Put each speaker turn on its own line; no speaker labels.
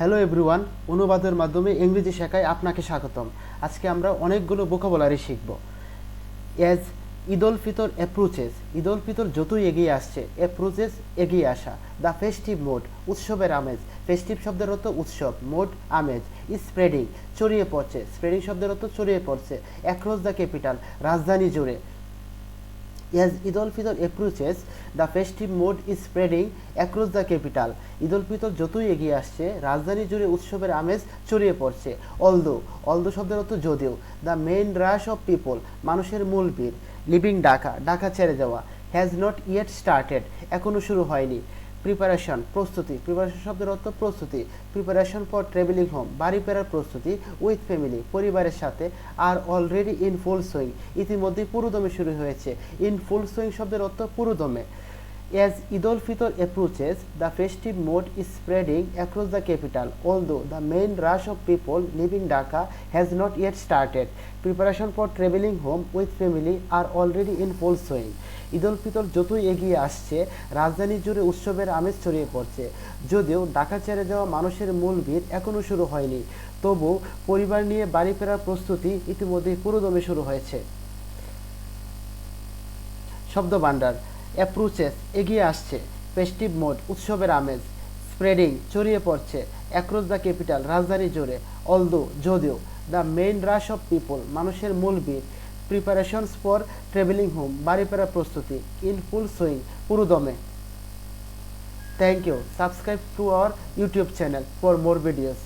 Hello everyone, অনুবাদের মাধ্যমে ইংরেজি শেখায় আপনাকে স্বাগতম। আজকে আমরা অনেকগুলো ভোকাবুলারি শিখব। অ্যাজ ঈদ উল ফিতর অ্যাপ্রোচেস, ঈদ উল ফিতর যতই এগিয়ে আসছে, অ্যাপ্রোচেস এগিয়ে আসা। দ্য ফেস্টিভ মোড, উৎসবের আমেজ। ফেস্টিভ শব্দের অর্থ উৎসব, মোড আমেজ। স্প্রেডিং, ছড়িয়ে পড়ছে। স্প্রেডিং শব্দের অর্থ ছড়িয়ে পড়ছে। অ্যাক্রস দ্য ক্যাপিটাল, রাজধানী জুড়ে। As Eid al-Fitr approaches, the festive mood is spreading across the capital. Eid ul Fitr যতই এগিয়ে আসছে, রাজধানী জুড়ে উৎসবের আমেজ ছড়িয়ে পড়ছে। অলদো শব্দের অর্থ যদিও। The main rush of people, মানুষের মূল ভিড়। লিভিং ঢাকা, ঢাকা ছেড়ে যাওয়া। হ্যাজ নট ইয়েট স্টার্টেড, এখনও শুরু হয়নি। প্রিপারেশন, প্রস্তুতি। প্রিপারেশন শব্দের অর্থ প্রস্তুতি। প্রিপারেশন ফর ট্রাভেলিং হোম, বাড়ি ফেরার প্রস্তুতি। উইথ ফ্যামিলি, পরিবারের সাথে। আর অলরেডি ইন ফুল সুইং, ইতিমধ্যে পুরোদমে শুরু হয়েছে। ইন ফুল সুইং শব্দের অর্থ পুরোদমে। As Eid al-Fitr approaches, the festive mood is spreading across the capital, although the main rush of people leaving Dhaka has not yet started. Preparation for traveling home with family are already in full swing. Eid ul Fitr যতই এগিয়ে আসছে, রাজধানী জুড়ে উৎসবের আমেজ ছড়িয়ে পড়ছে। যদিও ঢাকা ছেড়ে যাওয়া মানুষের মূল ভিড় এখনও শুরু হয়নি, তবু পরিবার নিয়ে বাড়ি ফেরার প্রস্তুতি ইতিমধ্যেই পুরোদমে শুরু হয়েছে। শব্দভাণ্ডার: অ্যাপ্রোচেস, এগিয়ে আসছে। ফেস্টিভ মোড, উৎসবের আমেজ। স্প্রেডিং, ছড়িয়ে পড়ছে। অ্যাক্রস দ্য ক্যাপিটাল, রাজধানী জুড়ে। অলদো, যদিও। The main rush of people, মানুষের মূল ভিড়। প্রিপারেশনস ফর ট্রাভেলিং হোম, বাড়ি ফেরার প্রস্তুতি। ইন ফুল সুইং, পুরোদমে। Thank you. Subscribe to our YouTube channel for more videos.